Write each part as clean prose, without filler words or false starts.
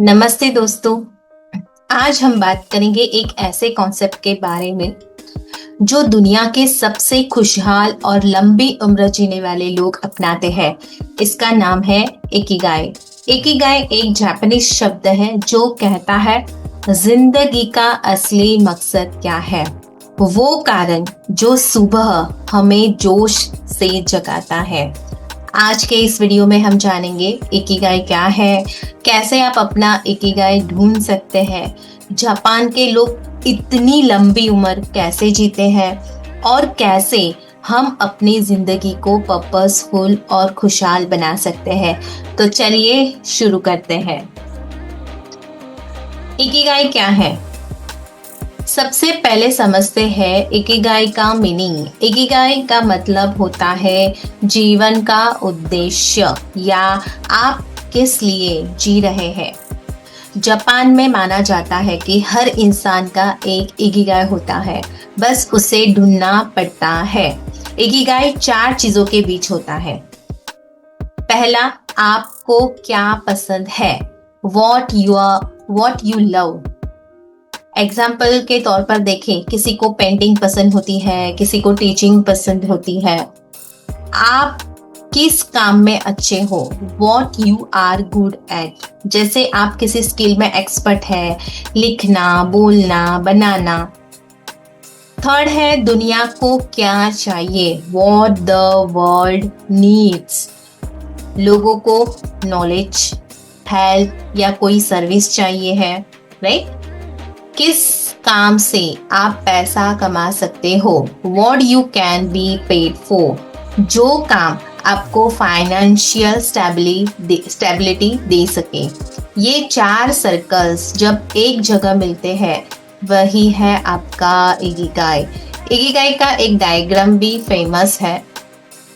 नमस्ते दोस्तों। आज हम बात करेंगे एक ऐसे कॉन्सेप्ट के बारे में जो दुनिया के सबसे खुशहाल और लंबी उम्र जीने वाले लोग अपनाते हैं। इसका नाम है इकिगाई। इकिगाई एक जापानीज शब्द है जो कहता है जिंदगी का असली मकसद क्या है, वो कारण जो सुबह हमें जोश से जगाता है। आज के इस वीडियो में हम जानेंगे इकिगाई क्या है, कैसे आप अपना इकिगाई ढूंढ सकते हैं, जापान के लोग इतनी लंबी उम्र कैसे जीते हैं और कैसे हम अपनी जिंदगी को पर्पसफुल और खुशहाल बना सकते हैं। तो चलिए शुरू करते हैं। इकिगाई क्या है? सबसे पहले समझते हैं इकिगाई का मीनिंग। इकिगाई का मतलब होता है जीवन का उद्देश्य या आप किस लिए जी रहे हैं। जापान में माना जाता है कि हर इंसान का एक इकिगाई होता है, बस उसे ढूंढना पड़ता है। इकिगाई 4 चीजों के बीच होता है। पहला, आपको क्या पसंद है, what you love। एग्जाम्पल के तौर पर देखें, किसी को पेंटिंग पसंद होती है, किसी को टीचिंग पसंद होती है। आप किस काम में अच्छे हो, what you are good at। जैसे आप किसी स्किल में एक्सपर्ट है, लिखना, बोलना, बनाना। थर्ड है दुनिया को क्या चाहिए, what the world needs। लोगों को नॉलेज, हेल्प या कोई सर्विस चाहिए है, राइट। किस काम से आप पैसा कमा सकते हो, what you can be paid for। जो काम आपको फाइनेंशियल स्टेबिलिटी दे सके। ये 4 सर्कल्स जब एक जगह मिलते हैं वही है आपका इकिगाई। इकिगाई का एक डायग्राम भी फेमस है,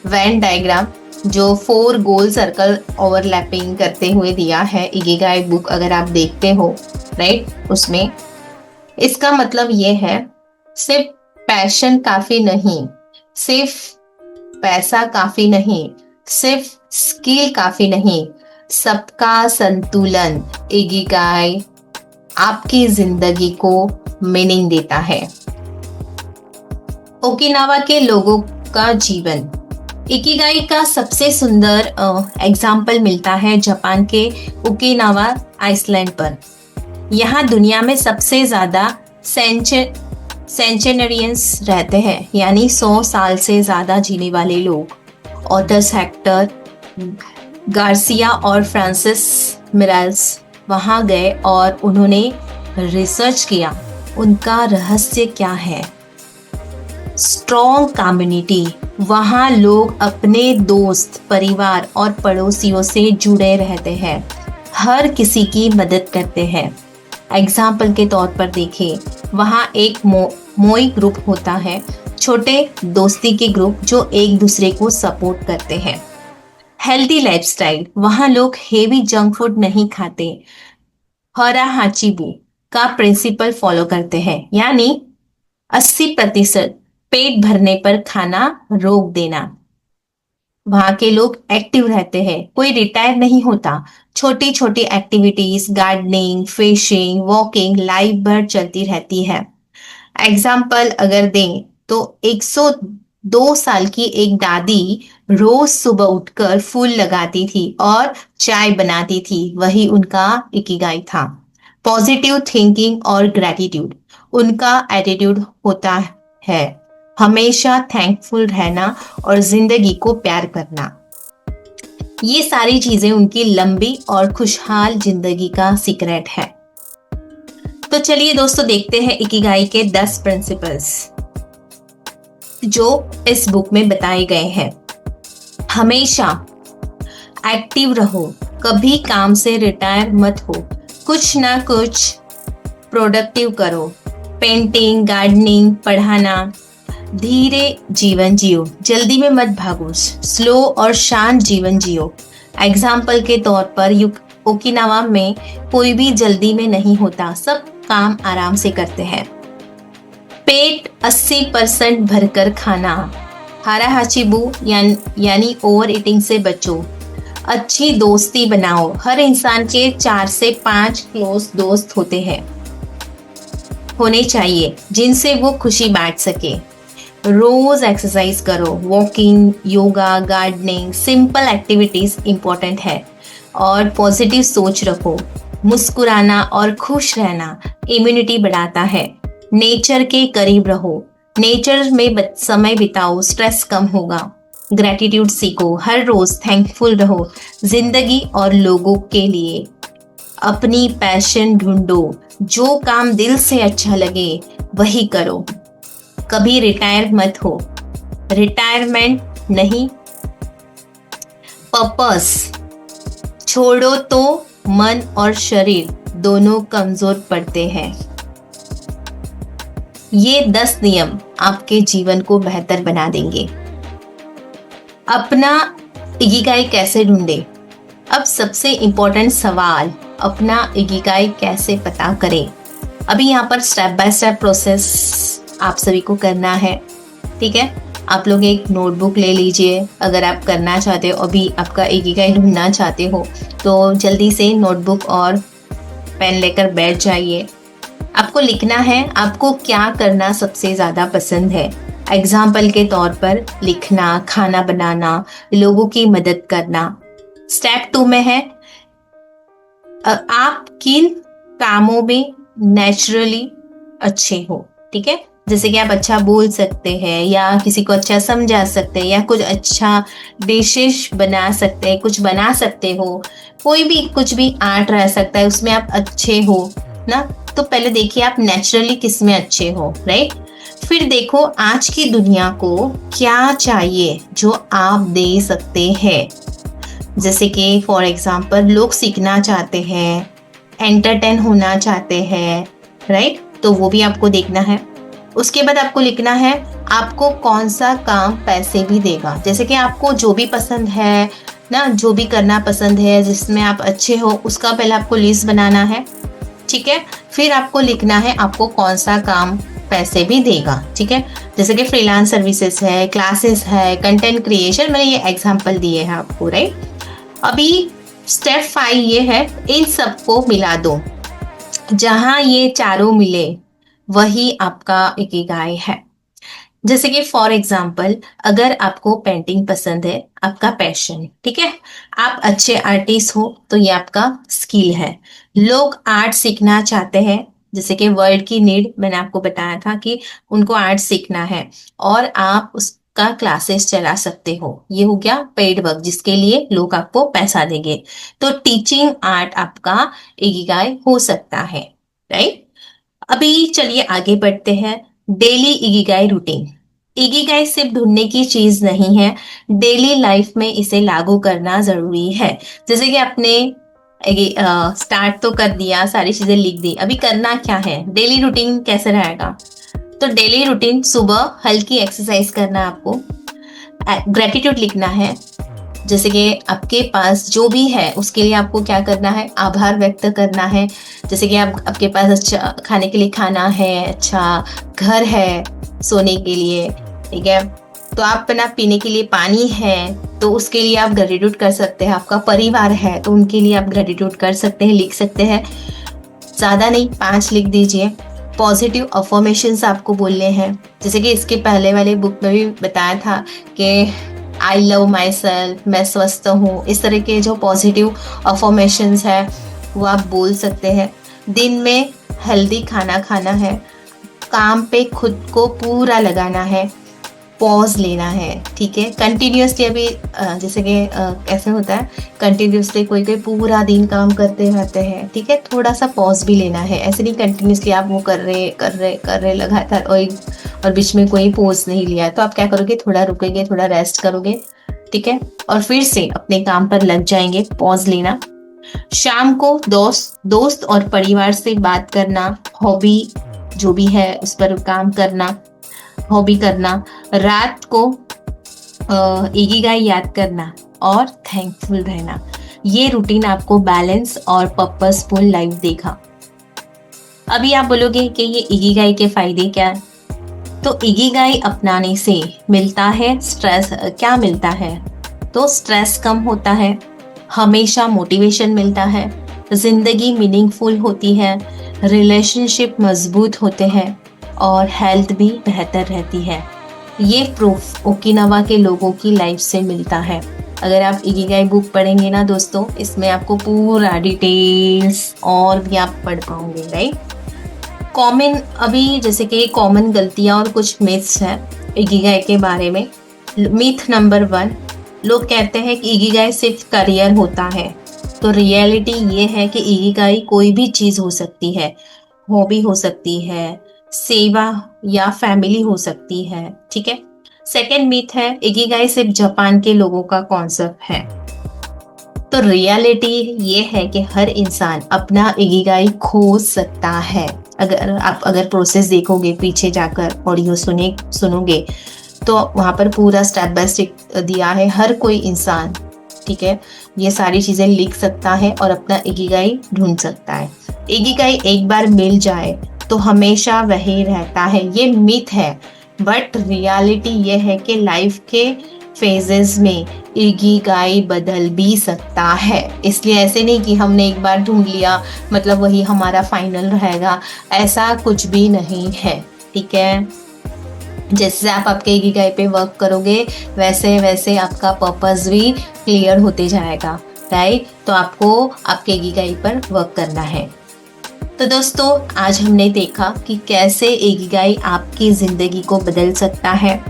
वेन डायग्राम, जो 4 गोल सर्कल ओवरलैपिंग करते हुए दिया है इकिगाई बुक, अगर आप देखते हो, राइट। उसमें इसका मतलब ये है सिर्फ पैशन काफी नहीं, सिर्फ पैसा काफी नहीं, सिर्फ स्किल काफी नहीं, सबका संतुलन। इकिगाई आपकी जिंदगी को मीनिंग देता है। ओकिनावा के लोगों का जीवन। इकिगाई का सबसे सुंदर एग्जाम्पल मिलता है जापान के ओकिनावा आइसलैंड पर। यहाँ दुनिया में सबसे ज्यादा सेंचुरियंस रहते हैं, यानी 100 साल से ज्यादा जीने वाले लोग। ऑटस हेक्टर गार्सिया और फ्रांसिस मिराल्स वहाँ गए और उन्होंने रिसर्च किया उनका रहस्य क्या है। स्ट्रॉन्ग कम्युनिटी, वहाँ लोग अपने दोस्त, परिवार और पड़ोसियों से जुड़े रहते हैं, हर किसी की मदद करते हैं। एग्जाम्पल के तौर पर देखें, वहाँ एक मोई ग्रुप होता है, छोटे दोस्ती के ग्रुप जो एक दूसरे को सपोर्ट करते हैं। हेल्दी लाइफस्टाइल, वहाँ लोग हेवी जंक फूड नहीं खाते, हरा हाचीबू का प्रिंसिपल फॉलो करते हैं, यानी 80% पेट भरने पर खाना रोक देना। वहाँ के लोग एक्टिव रहते हैं, कोई रिटायर नहीं होता। छोटी छोटी activities, gardening, fishing, walking life भर चलती रहती है। एग्जाम्पल अगर दें तो 102 साल की एक दादी रोज सुबह उठकर फूल लगाती थी और चाय बनाती थी, वही उनका इकिगाई था। पॉजिटिव थिंकिंग और ग्रेटिट्यूड उनका एटीट्यूड होता है, हमेशा थैंकफुल रहना और जिंदगी को प्यार करना। ये सारी चीजें उनकी लंबी और खुशहाल जिंदगी का सीक्रेट है। तो चलिए दोस्तों देखते हैं इकिगाई के 10 प्रिंसिपल्स जो इस बुक में बताए गए हैं। हमेशा एक्टिव रहो, कभी काम से रिटायर मत हो, कुछ ना कुछ प्रोडक्टिव करो, पेंटिंग, गार्डनिंग, पढ़ाना। धीरे जीवन जियो, जल्दी में मत भागो, स्लो और शांत जीवन जियो। एग्जाम्पल के तौर पर ओकिनावा में कोई भी जल्दी में नहीं होता, सब काम आराम से करते हैं। पेट 80% भरकर खाना, हारा हाचीबू यानी ओवर ईटिंग से बचो। अच्छी दोस्ती बनाओ। हर इंसान के 4 से 5 क्लोज दोस्त होने चाहिए जिनसे वो खुशी बांट सके। रोज एक्सरसाइज करो, walking, yoga, gardening, simple activities important है। और पॉजिटिव सोच रखो। मुस्कुराना और खुश रहना इम्यूनिटी बढ़ाता है। नेचर के करीब रहो, नेचर में समय बिताओ, स्ट्रेस कम होगा। ग्रेटिट्यूड सीखो, हर रोज थैंकफुल रहो जिंदगी और लोगों के लिए। अपनी पैशन ढूंढो, जो काम दिल से अच्छा लगे वही करो। कभी रिटायर मत हो, रिटायरमेंट नहीं, पर्पस। छोड़ो तो मन और शरीर दोनों कमजोर पड़ते हैं। ये 10 नियम आपके जीवन को बेहतर बना देंगे। अपना इकिगाई कैसे ढूंढे? अब सबसे इम्पोर्टेंट सवाल, अपना इकिगाई कैसे पता करें? अभी यहाँ पर स्टेप बाय स्टेप प्रोसेस आप सभी को करना है, ठीक है। आप लोग एक नोटबुक ले लीजिए, अगर आप करना चाहते हो, अभी आपका इकिगाई ढूंढना चाहते हो तो जल्दी से नोटबुक और पेन लेकर बैठ जाइए। आपको लिखना है आपको क्या करना सबसे ज़्यादा पसंद है। एग्जाम्पल के तौर पर लिखना, खाना बनाना, लोगों की मदद करना। स्टेप 2 में है आप किन कामों में नेचुरली अच्छे हो, ठीक है। जैसे कि आप अच्छा बोल सकते हैं या किसी को अच्छा समझा सकते हैं या कुछ अच्छा डिशेस बना सकते हैं, कुछ बना सकते हो, कोई भी कुछ भी आर्ट रह सकता है, उसमें आप अच्छे हो ना। तो पहले देखिए आप नेचुरली किस में अच्छे हो, राइट। फिर देखो आज की दुनिया को क्या चाहिए जो आप दे सकते हैं। जैसे कि फॉर एग्जाम्पल लोग सीखना चाहते हैं, एंटरटेन होना चाहते हैं, राइट, तो वो भी आपको देखना है। उसके बाद आपको लिखना है आपको कौन सा काम पैसे भी देगा। जैसे कि आपको जो भी पसंद है ना, जो भी करना पसंद है, जिसमें आप अच्छे हो, उसका पहले आपको लिस्ट बनाना है, ठीक है। फिर आपको लिखना है आपको कौन सा काम पैसे भी देगा, ठीक है। जैसे कि फ्रीलांस सर्विसेज है, क्लासेस है, कंटेंट क्रिएशन, मैंने ये एग्जांपल दिए हैं आपको, राइट। अभी स्टेप 5 ये है, इन सबको मिला दो। जहां ये चारों मिले वही आपका इकिगाई है। जैसे कि फॉर एग्जाम्पल अगर आपको पेंटिंग पसंद है, आपका पैशन, ठीक है, आप अच्छे आर्टिस्ट हो तो ये आपका स्किल है। लोग आर्ट सीखना चाहते हैं, जैसे कि वर्ल्ड की नीड, मैंने आपको बताया था कि उनको आर्ट सीखना है और आप उसका क्लासेस चला सकते हो। ये हो गया पेड वर्क जिसके लिए लोग आपको पैसा देंगे। तो टीचिंग आर्ट आपका इकिगाई हो सकता है, राइट। अभी चलिए आगे बढ़ते हैं। Daily Ikigai routine. इकिगाई सिर्फ ढूंढने की चीज नहीं है, डेली लाइफ में इसे लागू करना जरूरी है। जैसे कि आपने स्टार्ट तो कर दिया, सारी चीजें लिख दी, अभी करना क्या है, डेली रूटीन कैसे रहेगा। तो डेली रूटीन, सुबह हल्की एक्सरसाइज करना, आपको ग्रेटिट्यूड लिखना है। जैसे कि आपके पास जो भी है उसके लिए आपको क्या करना है, आभार व्यक्त करना है। जैसे कि आपके पास अच्छा खाने के लिए खाना है, अच्छा घर है सोने के लिए, ठीक है, तो आप ना पीने के लिए पानी है तो उसके लिए आप ग्रेटिट्यूड कर सकते हैं। आपका परिवार है तो उनके लिए आप ग्रेटिट्यूड कर सकते हैं, लिख सकते हैं, ज़्यादा नहीं 5 लिख दीजिए। पॉजिटिव अफर्मेशंस आपको बोलने हैं, जैसे कि इसके पहले वाले बुक में भी बताया था कि आई लव माई सेल्फ, मैं स्वस्थ हूँ, इस तरह के जो पॉजिटिव अफर्मेशंस है वो आप बोल सकते हैं। दिन में हेल्दी खाना खाना है, काम पे खुद को पूरा लगाना है, पॉज लेना है, ठीक है। कंटिन्यूसली अभी जैसे कि कैसे होता है, कंटिन्यूसली कोई कोई पूरा दिन काम करते रहते हैं, ठीक है, थोड़ा सा पॉज भी लेना है। ऐसे नहीं कंटिन्यूसली आप वो कर रहे लगातार और बीच में कोई पॉज नहीं लिया, तो आप क्या करोगे, थोड़ा रुकेंगे, थोड़ा रेस्ट करोगे, ठीक है, और फिर से अपने काम पर लग जाएंगे, पॉज लेना। शाम को दोस्त और परिवार से बात करना, हॉबी जो भी है उस पर काम करना, हॉबी करना। रात को इकिगाई याद करना और थैंकफुल रहना। ये रूटीन आपको बैलेंस और पर्पसफुल लाइफ देगा। अभी आप बोलोगे कि ये इकिगाई के फायदे क्या है, तो इकिगाई अपनाने से मिलता है स्ट्रेस, क्या मिलता है, तो स्ट्रेस कम होता है, हमेशा मोटिवेशन मिलता है, जिंदगी मीनिंगफुल होती है, रिलेशनशिप मजबूत होते हैं और हेल्थ भी बेहतर रहती है। ये प्रूफ ओकिनावा के लोगों की लाइफ से मिलता है। अगर आप इकिगाई बुक पढ़ेंगे ना दोस्तों, इसमें आपको पूरा डिटेल्स और भी आप पढ़ पाओगे, राइट। कॉमन अभी जैसे कि कॉमन गलतियां और कुछ मिथ्स हैं इकिगाई के बारे में। मिथ नंबर 1, लोग कहते हैं कि इकिगाई सिर्फ करियर होता है। तो रियलिटी ये है कि इकिगाई कोई भी चीज हो सकती है, हॉबी हो सकती है, सेवा या फैमिली हो सकती है, ठीक है। सेकेंड मिथ है इकिगाई सिर्फ जापान के लोगों का कॉन्सेप्ट है। तो रियलिटी ये है कि हर इंसान अपना इकिगाई खोज सकता है। अगर प्रोसेस देखोगे पीछे जाकर, ऑडियो सुनोगे तो वहां पर पूरा स्टेप बाय स्टेप दिया है। हर कोई इंसान, ठीक है, ये सारी चीजें लिख सकता है और अपना इकिगाई ढूंढ सकता है। इकिगाई एक बार मिल जाए तो हमेशा वही रहता है, ये मिथ है। बट रियलिटी ये है कि लाइफ के फेजेस में इकिगाई बदल भी सकता है। इसलिए ऐसे नहीं कि हमने एक बार ढूंढ लिया मतलब वही हमारा फाइनल रहेगा, ऐसा कुछ भी नहीं है, ठीक है। जैसे आप आपके इकिगाई पे वर्क करोगे वैसे वैसे आपका पर्पस भी क्लियर होते जाएगा, राइट। तो आपको आपके इकिगाई पर वर्क करना है। तो दोस्तों आज हमने देखा कि कैसे इकिगाई आपकी जिंदगी को बदल सकता है।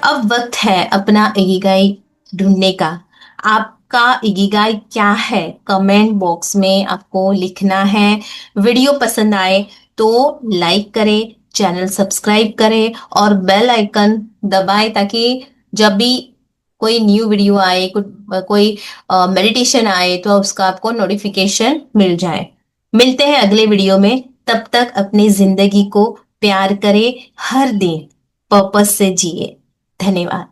अब वक्त है अपना इकिगाई ढूंढने का। आपका इकिगाई क्या है, कमेंट बॉक्स में आपको लिखना है। वीडियो पसंद आए तो लाइक करें, चैनल सब्सक्राइब करें और बेल आइकन दबाएं ताकि जब भी कोई न्यू वीडियो आए, कोई मेडिटेशन आए तो उसका आपको नोटिफिकेशन मिल जाए। मिलते हैं अगले वीडियो में, तब तक अपनी जिंदगी को प्यार करें, हर दिन पर्पस से जिए। धन्यवाद।